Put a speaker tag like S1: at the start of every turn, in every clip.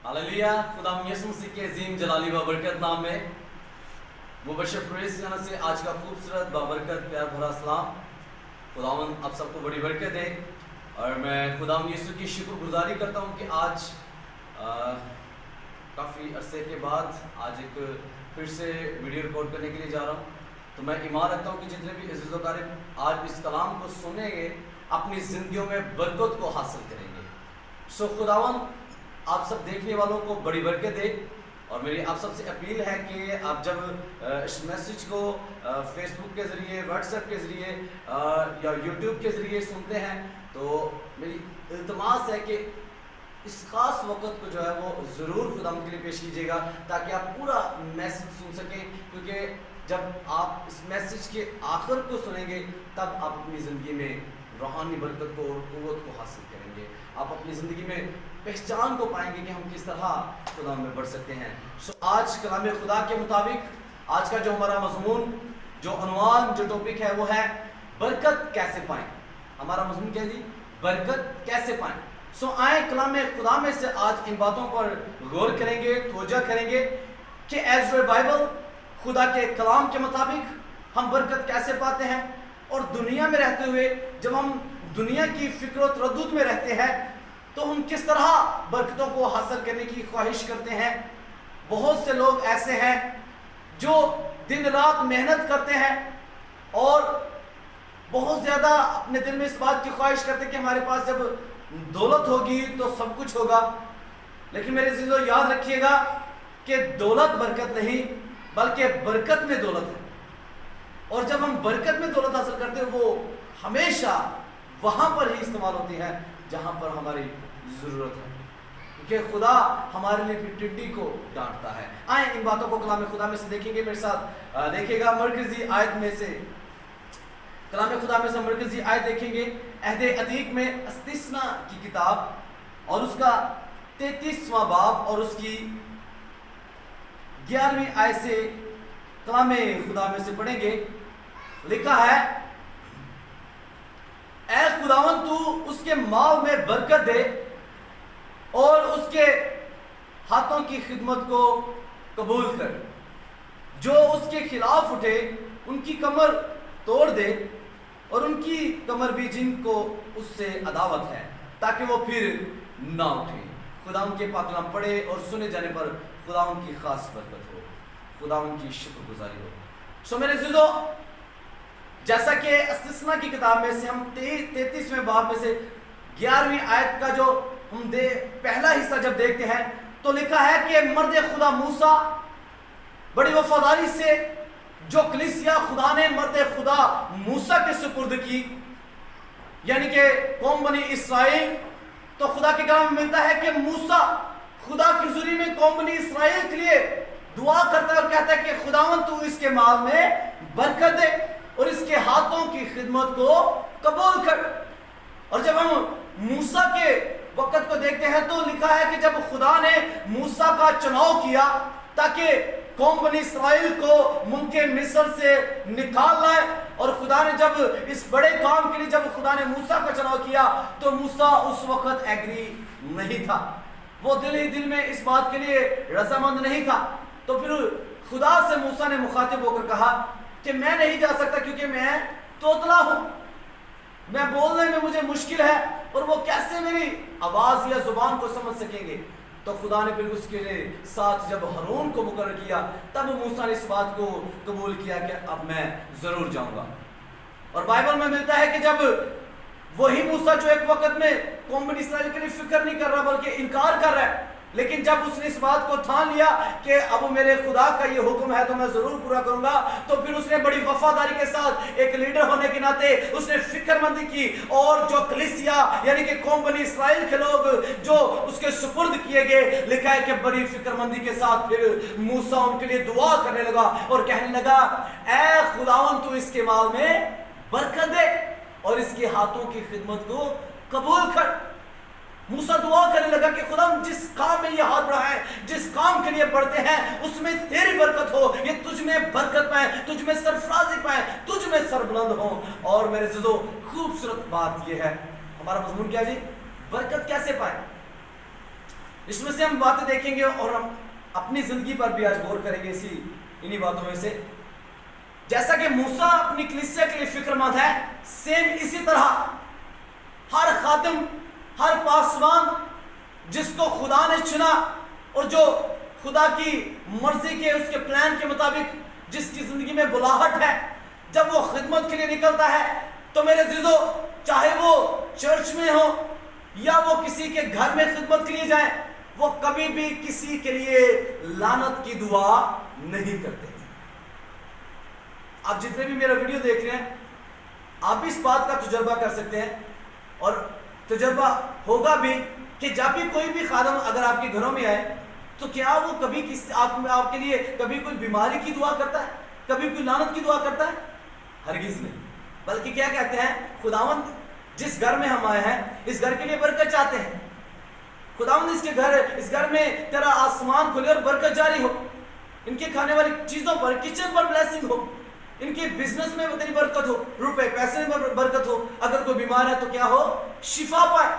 S1: Hallelujah. खुदा यीशु मसीह के अजीम जलाली बाबरकत नाम में मुबशर प्रेस जाना से आज का खूबसूरत बाबरकत प्यार भरा सलाम। खुदावन आप सबको बड़ी बरकत दे और मैं खुदावन यीशु की शुक्रगुजारी करता हूँ कि आज काफ़ी अरसे के बाद आज एक फिर से वीडियो रिकॉर्ड करने के लिए जा रहा हूँ। तो मैं ईमान रखता हूँ कि जितने भी अज़ीज़ व क़रीब आज इस कलाम को सुनेंगे अपनी ज़िंदगियों में बरकत को हासिल करेंगे। सो खुदावन आप सब देखने वालों को बड़ी बरकत दे और मेरी आप सबसे अपील है कि आप जब इस मैसेज को फेसबुक के ज़रिए, व्हाट्सएप के ज़रिए या यूट्यूब के ज़रिए सुनते हैं तो मेरी इल्तमास है कि इस ख़ास वक़्त को जो है वो ज़रूर खुदा के लिए पेश कीजिएगा ताकि आप पूरा मैसेज सुन सकें, क्योंकि जब आप इस मैसेज के आखिर को सुनेंगे तब आप अपनी ज़िंदगी में रूहानी बरकत को और क़ुव्वत को हासिल करेंगे। आप अपनी ज़िंदगी में पहचान को पाएंगे कि हम किस तरह खुदा में बढ़ सकते हैं। सो आज कलाम खुदा के मुताबिक आज का जो हमारा मज़मून, जो उन्वान, जो टॉपिक है वो है बरकत कैसे पाएं। हमारा मज़मून क्या जी? बरकत कैसे पाएं। सो आए कलाम खुदा में से आज इन बातों पर गौर करेंगे, तवज्जो करेंगे कि एज ए बाइबल खुदा के कलाम के मुताबिक हम बरकत कैसे पाते हैं और दुनिया में रहते हुए जब हम दुनिया की फिक्र और तरद्दुद में रहते हैं तो हम किस तरह बरकतों को हासिल करने की ख्वाहिश करते हैं। बहुत से लोग ऐसे हैं जो दिन रात मेहनत करते हैं और बहुत ज़्यादा अपने दिल में इस बात की ख्वाहिश करते हैं कि हमारे पास जब दौलत होगी तो सब कुछ होगा। लेकिन मेरे अज़ीज़ों याद रखिएगा कि दौलत बरकत नहीं बल्कि बरकत में दौलत है, और जब हम बरकत में दौलत हासिल करते हैं वो हमेशा वहाँ पर ही इस्तेमाल होती है जहाँ पर हमारी ज़रूरत है, क्योंकि खुदा हमारे लिए भी टिड्डी को डांटता है। आए इन बातों को कलाम खुदा में से देखेंगे। मेरे साथ देखिएगा मरकज़ी आयत में से, कलाम खुदा में से मरकज़ी आयत देखेंगे अहदे अतीक में इस्तिस्ना की किताब और उसका 33वां बाब और उसकी 11वीं आयत से कलाम खुदा में से पढ़ेंगे। लिखा है, ऐ खुदावन तू उसके माल में बरकत दे और उसके हाथों की खिदमत को कबूल कर। जो उसके खिलाफ उठे उनकी कमर तोड़ दे और उनकी कमर भी जिनको उससे अदावत है ताकि वो फिर ना उठे। खुदा उनके पाक कलाम पढ़े और सुने जाने पर खुदा उनकी खास बरकत हो, खुदा उनकी शुक्रगुजारी हो। सो मेरे अज़ीज़ों, जैसा कि इस्तिस्ना की किताब में से हम 33वें बाब में से 11वीं आयत का जो हम पहला हिस्सा जब देखते हैं तो लिखा है कि मर्द खुदा मूसा बड़ी वफादारी से जो कलीसिया खुदा ने मर्द खुदा मूसा के सुपुर्द की, यानी कि कौम बनी इसराइल, तो खुदा के कलाम में मिलता है कि मूसा खुदा की हुज़ूरी में कौम बनी इसराइल के लिए दुआ करता है और कहता है कि खुदावन तू इसके माल में बरकत दे और इसके हाथों की खिदमत को कबूल कर। और जब हम मूसा के वक़्त को देखते हैं तो लिखा है कि जब खुदा ने मूसा का चुनाव किया ताकि कौम बनी इसराइल को मुल्क मिस्र से निकाल लाए, और खुदा ने जब इस बड़े काम के लिए जब खुदा ने मूसा का चुनाव किया तो मूसा उस वक़्त एग्री नहीं था, वो दिल ही दिल में इस बात के लिए रजामंद नहीं था। तो फिर खुदा से मूसा ने मुखातिब होकर कहा कि मैं नहीं जा सकता क्योंकि मैं तोतला हूँ, मैं बोलने में मुझे मुश्किल है और वो कैसे मेरी आवाज़ या ज़ुबान को समझ सकेंगे। तो खुदा ने फिर उसके साथ जब हारून को मुकर्रर किया तब मूसा ने इस बात को कबूल किया कि अब मैं ज़रूर जाऊँगा। और बाइबल में मिलता है कि जब वही मूसा जो एक वक़्त में कौम बनी इसराइल के लिए फिक्र नहीं कर रहा बल्कि इनकार कर रहा है, लेकिन जब उसने इस बात को ठान लिया कि अब मेरे खुदा का ये हुक्म है तो मैं ज़रूर पूरा करूंगा, तो फिर उसने बड़ी वफादारी के साथ एक लीडर होने के नाते उसने फिक्रमंदी की और जो कलीसिया यानी कि कौम बनी इसराइल के लोग जो उसके सुपुर्द किए गए, लिखा है कि बड़ी फिक्रमंदी के साथ फिर मूसा उनके लिए दुआ करने लगा और कहने लगा, ऐ खुदावन तू इसके माल में बरकत दे और इसके हाथों की खिदमत को कबूल कर। मूसा दुआ करने लगा कि खुदा जिस काम में ये हाथ बढ़ाए, जिस काम के लिए बढ़ते हैं उसमें तेरी बरकत हो, ये तुझ में बरकत पाए, तुझ में सरफराजी पाए, तुझ में सरबुलंद हो। और मेरे अज़ीज़ों, खूबसूरत बात ये है, हमारा मज़मून क्या जी? बरकत कैसे पाए? इसमें से हम बातें देखेंगे और हम अपनी जिंदगी पर भी आज गौर करेंगे इन्हीं बातों में से। जैसा कि मूसा अपनी कलीसिया के लिए फिक्रमंद है, सेम इसी तरह हर खातिम, हर पासवान जिसको खुदा ने चुना और जो खुदा की मर्जी के, उसके प्लान के मुताबिक जिसकी जिंदगी में बुलाहट है, जब वो खिदमत के लिए निकलता है तो मेरे अज़ीज़ों, चाहे वो चर्च में हो या वो किसी के घर में खिदमत के लिए जाए, वो कभी भी किसी के लिए लानत की दुआ नहीं करते। आप जितने भी मेरा वीडियो देख रहे हैं, आप भी इस बात का तजुर्बा कर सकते हैं और तजुर्बा होगा भी कि जब भी कोई भी खादम अगर आपके घरों में आए तो क्या वो कभी आपके लिए कभी कोई बीमारी की दुआ करता है, कभी कोई लानत की दुआ करता है? हरगिज़ नहीं। बल्कि क्या कहते हैं, खुदावंद जिस घर में हम आए हैं इस घर के लिए बरकत चाहते हैं। खुदावंद इस घर में तेरा आसमान खुले और बरकत जारी हो, इनके खाने वाली चीजों पर, किचन पर ब्लेसिंग हो, इनके बिजनेस में तेरी बरकत हो, रुपए पैसे में बरकत हो, अगर कोई बीमार है तो क्या हो, शिफा पाए।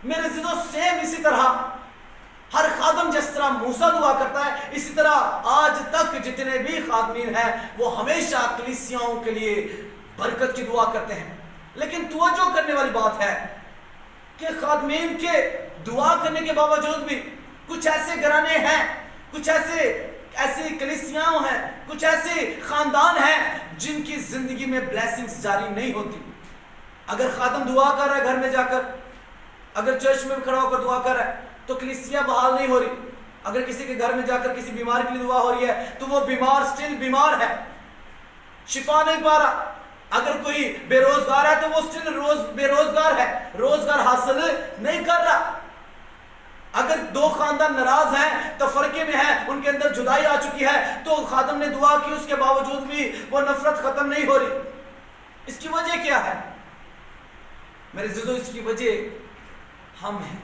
S1: मेरे अज़ीज़ों, सेम इसी तरह हर खादम जिस तरह मूसा दुआ करता है, इसी तरह आज तक जितने भी खादमीन हैं वो हमेशा कलीसियाओं के लिए बरकत की दुआ करते हैं। लेकिन तवज्जो करने वाली बात है कि खादमीन के दुआ करने के बावजूद भी कुछ ऐसे घराने हैं, कुछ ऐसी कलीसियाओं हैं, कुछ ऐसे खानदान हैं जिनकी जिंदगी में ब्लेसिंग्स जारी नहीं होती। अगर खादम दुआ कर रहा है घर में जाकर, अगर चर्च में खड़ा होकर दुआ कर रहा है तो कलीसिया बहाल नहीं हो रही। अगर किसी के घर में जाकर किसी बीमार के लिए दुआ हो रही है तो वो बीमार स्टिल बीमार है, शिफा नहीं पा रहा। अगर कोई बेरोजगार है तो वो स्टिल बेरोजगार है, रोजगार हासिल नहीं कर रहा। अगर दो खानदान नाराज हैं, तफरके में है, उनके अंदर जुदाई आ चुकी है, तो खादम ने दुआ की, उसके बावजूद भी वो नफरत खत्म नहीं हो रही। इसकी वजह क्या है मेरे अज़ीज़ों? इसकी वजह हम हैं,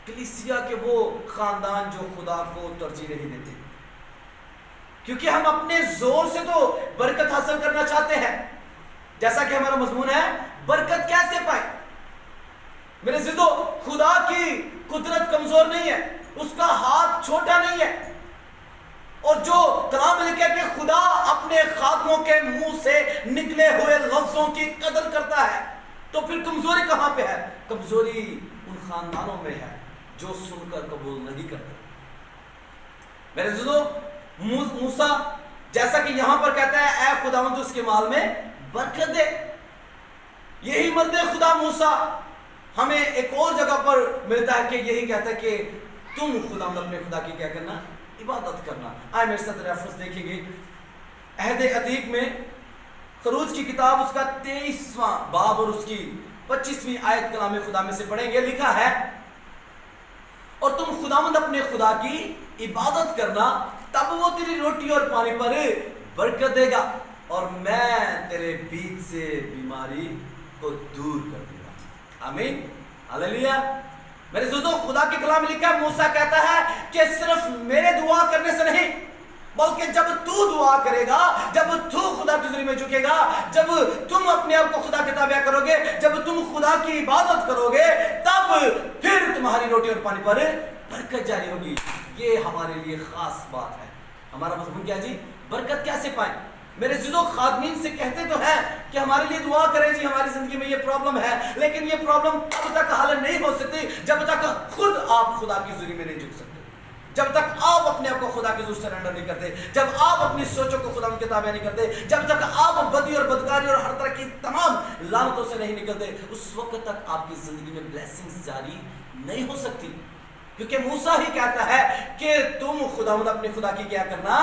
S1: कलीसिया के वो खानदान जो खुदा को तरजीह नहीं देते, क्योंकि हम अपने जोर से तो बरकत हासिल करना चाहते हैं। जैसा कि हमारा मजमून है, बरकत कैसे पाए? मेरे अज़ीज़ों, खुदा की कुदरत कमजोर नहीं है, उसका हाथ छोटा नहीं है, और जो कलाम में लिखा है कि खुदा अपने खादमों के मुंह से निकले हुए लफ्जों की कदर करता है, तो फिर कमजोरी कहां पे है? कमजोरी उन खानदानों में है जो सुनकर कबूल नहीं करते। मेरे अज़ीज़ों, मूसा जैसा कि यहां पर कहता है, ऐ खुदावंद उसके माल में बरकत दे। यही मर्द खुदा मूसा हमें एक और जगह पर मिलता है कि यही कहता है कि तुम खुदावंद अपने खुदा की क्या करना, इबादत करना। आए मेरे साथ रेफरेंस देखेंगे अहद अतीक में खरूज की किताब, उसका 23वां बाब और उसकी 25वीं आयत कलाम खुदा में से पढ़ेंगे। लिखा है, और तुम खुदावंद अपने खुदा की इबादत करना, तब वो तेरी रोटी और पानी पर बरकत देगा और मैं तेरे बीच से बीमारी को दूर कर दूंगा। आमीन, हालेलुया। मेरे दोस्तों, खुदा के कलाम में लिखा है, मूसा कहता है कि सिर्फ मेरे दुआ करने से नहीं, बल्कि जब तू दुआ करेगा, जब तू खुदा की हुजूरी में झुकेगा, जब तुम अपने आप को खुदा के ताबे करोगे, जब तुम खुदा की इबादत करोगे, तब फिर तुम्हारी रोटी और पानी पर बरकत जारी होगी। ये हमारे लिए खास बात है। हमारा मजमून क्या जी? बरकत कैसे पाए? मेरे अज़ीज़ों, खादमीन से कहते तो हैं कि हमारे लिए दुआ करें जी, हमारी जिंदगी में ये प्रॉब्लम है, लेकिन ये प्रॉब्लम तब तक हल नहीं हो सकती जब तक खुद आप खुदा की हुजूरी में नहीं झुक सकते, जब तक आप अपने आप को खुदा के हुजूर सरेंडर नहीं करते, जब आप अपनी सोचों को खुदा के ताबे नहीं करते, जब तक आप बदी और बदकारी और हर तरह की तमाम लानतों से नहीं निकलते, उस वक्त तक आपकी जिंदगी में ब्लेसिंग्स जारी नहीं हो सकती। क्योंकि मूसा ही कहता है कि तुम खुदावंद अपने खुदा की क्या करना,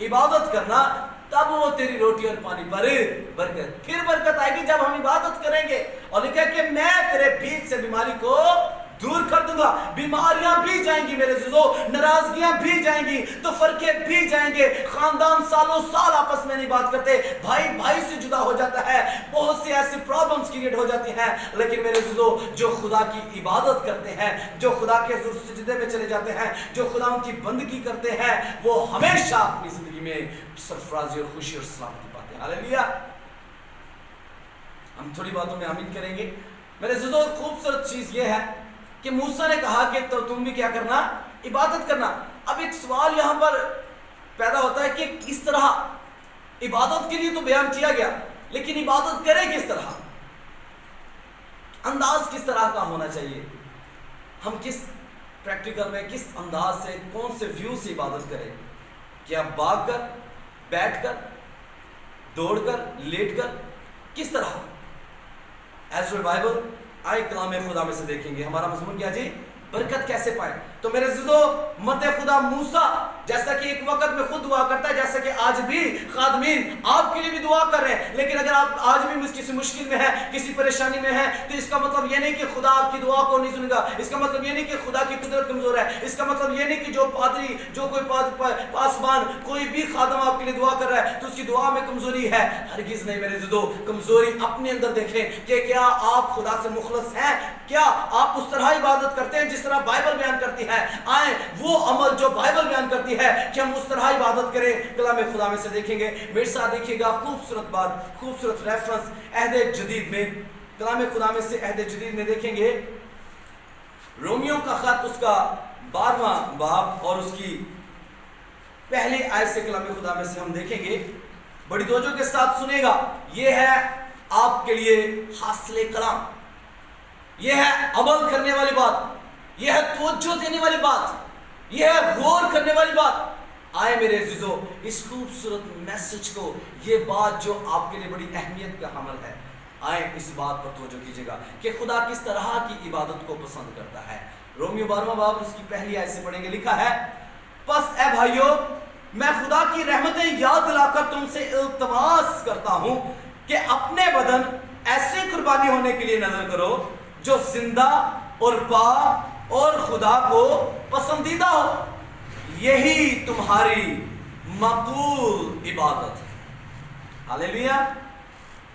S1: इबादत करना, तब वो तेरी रोटी और पानी पर बरकत। फिर बरकत आएगी जब हम इबादत करेंगे। और लिखा है कि मैं तेरे बीच से बीमारी को दूर कर दूंगा। बीमारियां भी जाएंगी मेरे अज़ीज़ों, नाराजगियां भी जाएंगी, तो फरके भी जाएंगे। खानदान सालों साल आपस में नहीं बात करते, भाई भाई से जुदा हो जाता है, बहुत सी ऐसी प्रॉब्लम्स क्रिएट हो जाती हैं। लेकिन मेरे अज़ीज़ों, जो खुदा की इबादत करते हैं, जो खुदा के हुज़ूर सजदे में चले जाते हैं, जो खुदा उनकी बंदगी करते हैं, वो हमेशा अपनी जिंदगी में सरफराजी और खुशी और सलामती पाते हैं। हालेलुया। हम थोड़ी बातों में आमीन करेंगे। मेरे अज़ीज़ों, खूबसूरत चीज ये है کہ موسیٰ نے کہا کہ تو تم بھی کیا کرنا؟ عبادت کرنا۔ اب ایک سوال یہاں پر پیدا ہوتا ہے کہ کس طرح عبادت کے لیے تو بیان کیا گیا، لیکن عبادت کرے کس طرح، انداز کس طرح کا ہونا چاہیے، ہم کس پریکٹیکل میں کس انداز سے کون سے ویو سے عبادت کریں؟ کیا بھاگ کر، بیٹھ کر، دوڑ کر، لیٹ کر، کس طرح؟ ایز پر بائبل آئے کلام خدا میں سے دیکھیں گے ہمارا مضمون کیا جی؟ برکت کیسے پائیں۔ تو میرے عزیزو، مرد خدا موسیٰ جیسا کہ ایک وقت میں خود دعا کرتا ہے، جیسا کہ آج بھی خادمین آپ کے لیے بھی دعا کر رہے ہیں، لیکن اگر آپ آج بھی کسی مشکل میں ہیں، کسی پریشانی میں ہیں، تو اس کا مطلب یہ نہیں کہ خدا آپ کی دعا کو نہیں سنے گا، اس کا مطلب یہ نہیں کہ خدا کی قدرت کمزور ہے، اس کا مطلب یہ نہیں کہ جو پادری، جو کوئی پاسبان، کوئی بھی خادم آپ کے لیے دعا کر رہا ہے تو اس کی دعا میں کمزوری ہے۔ ہرگز نہیں میرے عزیزو، کمزوری اپنے اندر دیکھیں کہ کیا آپ خدا سے مخلص ہیں، کیا آپ اس طرح عبادت کرتے ہیں جس طرح بائبل بیان کرتی ہے۔ آئیں وہ عمل جو بائبل بیان کرتی ہے کہ ہم اس طرح عبادت کریں، کلام خدا میں سے دیکھیں گے۔ میرے ساتھ دیکھیے گا خوبصورت بات، خوبصورت ریفرنس عہد جدید میں، کلام خدا میں سے عہد جدید میں دیکھیں گے رومیو کا خط، اس کا 12واں باب اور اس کی پہلی آیت سے کلام خدا میں سے ہم دیکھیں گے۔ بڑی توجہ کے ساتھ سنیں گا، یہ ہے آپ کے لیے حاصل کلام، یہ ہے عمل کرنے والی بات، یہ ہے توجہ دینے والی بات، یہ ہے غور کرنے والی بات۔ آئے میرے عزیزو، اس خوبصورت میسج کو، یہ بات جو آپ کے لیے بڑی اہمیت کا حامل ہے، آئیں اس بات پر توجہ کیجئے گا کہ خدا کس طرح کی عبادت کو پسند کرتا ہے۔ رومیو 12واں باب اس کی پہلی آیت سے پڑھیں گے، لکھا ہے، پس اے بھائیو، میں خدا کی رحمتیں یاد دلا کر تم سے التماس کرتا ہوں کہ اپنے بدن ایسے قربانی ہونے کے لیے نظر کرو جو زندہ اور پاک اور خدا کو پسندیدہ ہو، یہی تمہاری مقبول عبادت ہے۔ ہاللیلویا!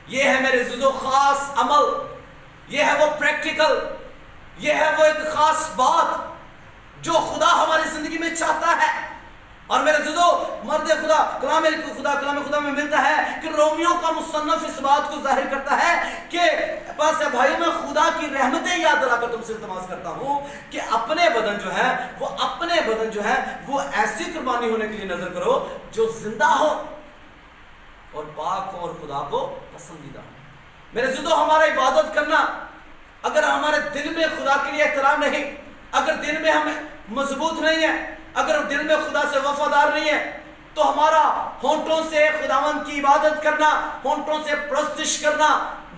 S1: یہ ہے میرے عزیزو خاص عمل، یہ ہے وہ پریکٹیکل، یہ ہے وہ ایک خاص بات جو خدا ہماری زندگی میں چاہتا ہے۔ اور میرے عزیزو، مرد خدا کلام خدا میں ملتا ہے کہ رومیو کا مصنف اس بات کو ظاہر کرتا ہے کہ بس بھائی میں خدا کی رحمتیں یاد دلا کر تم سے التماس کرتا ہوں کہ اپنے بدن جو ہے وہ ایسی قربانی ہونے کے لیے نظر کرو جو زندہ ہو اور پاک ہو اور خدا کو پسندیدہ ہو۔ میرے عزیزو، ہمارا عبادت کرنا اگر ہمارے دل میں خدا کے لیے احترام نہیں، اگر دل میں ہم مضبوط نہیں ہے، اگر دل میں خدا سے وفادار نہیں ہے، تو ہمارا ہونٹوں سے خداوند کی عبادت کرنا، ہونٹوں سے پرستش کرنا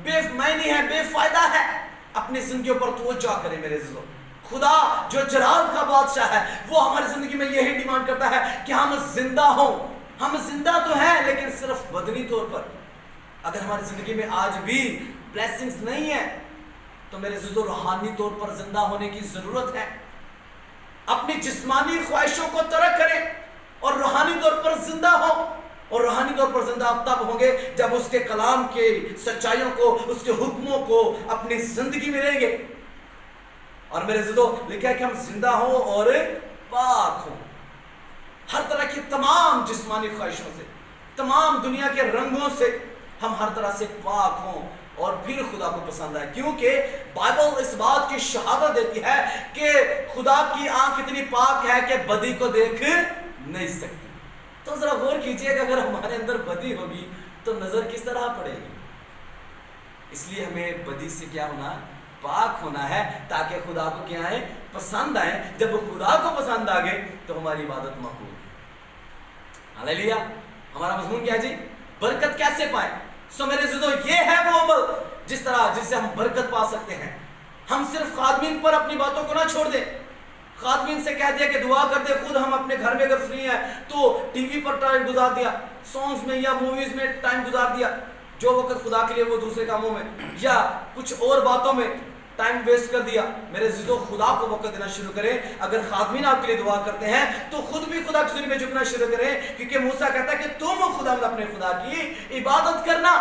S1: بے معنی ہے، بے فائدہ ہے۔ اپنی زندگیوں پر توجہ کریں میرے عزیزو۔ خدا جو جلال کا بادشاہ ہے وہ ہماری زندگی میں یہی ڈیمانڈ کرتا ہے کہ ہم زندہ ہوں۔ ہم زندہ تو ہیں لیکن صرف بدنی طور پر۔ اگر ہماری زندگی میں آج بھی بلیسنگز نہیں ہے تو میرے عزیزو روحانی طور پر زندہ ہونے کی ضرورت ہے۔ اپنی جسمانی خواہشوں کو ترک کریں اور روحانی طور پر زندہ ہوں، اور روحانی طور پر زندہ آپ تب ہوں گے جب اس کے کلام کے سچائیوں کو، اس کے حکموں کو اپنی زندگی میں لیں گے۔ اور میرے عزیزو، لکھا ہے کہ ہم زندہ ہوں اور پاک ہوں، ہر طرح کی تمام جسمانی خواہشوں سے، تمام دنیا کے رنگوں سے ہم ہر طرح سے پاک ہوں اور پھر خدا کو پسند ہے، کیونکہ بائبل اس بات کی شہادت دیتی ہے کہ خدا کی آنکھ اتنی پاک ہے کہ بدی کو دیکھ نہیں سکتی۔ تو ذرا غور کیجئے کہ اگر ہمارے اندر بدی ہوگی تو نظر کس طرح پڑے گی؟ اس لیے ہمیں بدی سے کیا ہونا؟ پاک ہونا ہے، تاکہ خدا کو کیا آئے؟ پسند آئے۔ جب خدا کو پسند آ گئے تو ہماری عبادت مقبول ہے۔ ہاللیلویا! ہمارا مضمون کیا جی؟ برکت کیسے پائیں؟ سو میرے عزیزو، یہ ہے وہ عمل جس سے ہم برکت پا سکتے ہیں۔ ہم صرف خادمین پر اپنی باتوں کو نہ چھوڑ دیں، خادمین سے کہہ دیا کہ دعا کر دے، خود ہم اپنے گھر میں اگر فری ہیں تو ٹی وی پر ٹائم گزار دیا، سانگز میں یا موویز میں ٹائم گزار دیا، جو وقت خدا کے لیے وہ دوسرے کاموں میں یا کچھ اور باتوں میں ٹائم ویسٹ کر دیا۔ میرے عزیزو، خدا کو وقت دینا شروع کریں۔ اگر خادمین آپ کے لیے دعا کرتے ہیں تو خود بھی خدا کی حضوری میں جھکنا شروع کریں، کیونکہ موسیٰ کہتا ہے کہ تم خدا اپنے خدا کی عبادت کرنا۔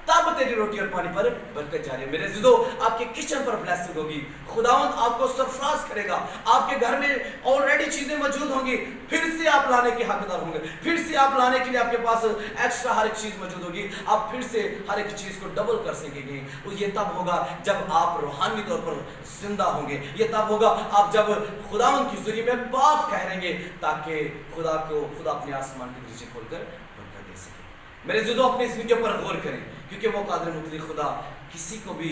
S1: तब तेरी रोटी और पानी पर बरकत जारी है। मेरे अज़ीज़ों, आपके किचन पर ब्लेसिंग होगी, खुदावंद आपको सरफराज करेगा, आपके घर में ऑलरेडी चीजें मौजूद होंगी, फिर से आप लाने के हकदार होंगे, फिर से आप लाने के लिए आपके पास एक्स्ट्रा हर एक चीज मौजूद होगी, आप फिर से हर एक चीज को डबल कर सकेंगे। ये तब होगा जब आप रूहानी तौर पर जिंदा होंगे, ये तब होगा आप जब खुदावंद की ज़रिए में पाक ठहरेंगे, ताकि खुदा अपने आसमान के दरवाजे खोलकर बरकत दे सके। मेरे अज़ीज़ों, अपनी जिंदगी पर गौर करें, क्योंकि वो कादिर मुतलक खुदा किसी को भी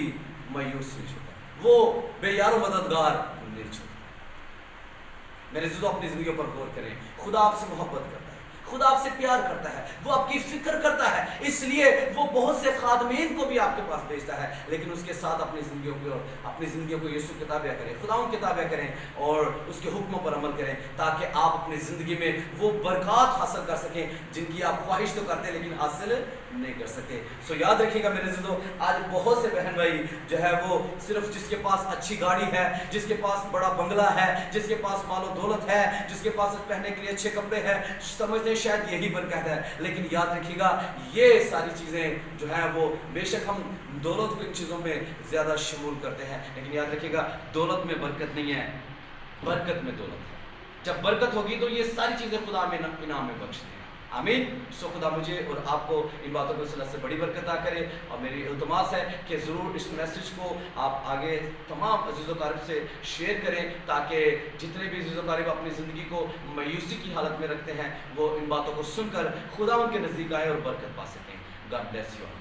S1: मायूस नहीं छोड़ता, वो बेयारो मददगार नहीं छोड़ता। मेरे अज़ीज़ों, अपनी जिंदगी पर गौर करें, खुदा आपसे मोहब्बत करता है, खुदा आपसे प्यार करता है, वो आपकी फिक्र करता है, इसलिए वो बहुत से खादमीन को भी आपके पास भेजता है, लेकिन उसके साथ अपनी जिंदगियों को यीशु की ताबे करें, खुदावंद की ताबे करें और उसके हुक्मों पर अमल करें, ताकि आप अपनी ज़िंदगी में वो बरकत हासिल कर सकें जिनकी आप ख्वाहिश तो करते लेकिन हासिल नहीं कर सकते। सो याद रखिएगा मेरे अज़ीज़ों, आज बहुत से बहन भाई जो है वो सिर्फ जिसके पास अच्छी गाड़ी है, जिसके पास बड़ा बंगला है, जिसके पास मालो दौलत है, जिसके पास पहनने के लिए अच्छे कपड़े हैं, समझते हैं शायद यही बरकत है। लेकिन याद रखिएगा, ये सारी चीज़ें जो है वो बेशक हम दौलत की चीज़ों में ज़्यादा शमूल करते हैं, लेकिन याद रखिएगा दौलत में बरकत नहीं है, बरकत में दौलत है। जब बरकत होगी तो ये सारी चीज़ें खुदा में इनाम में बख्श देगा। आमीन। सो खुदा मुझे और आपको इन बातों को से बड़ी बरकत अता करे, और मेरी इल्तमास है कि ज़रूर इस मैसेज को आप आगे तमाम अज़ीज़ व क़रीब से शेयर करें, ताकि जितने भी अज़ीज़ व क़रीब अपनी ज़िंदगी को मायूसी की हालत में रखते हैं, वो इन बातों को सुनकर खुदा उनके नज़दीक आए और बरकत पा सकें। God bless you all.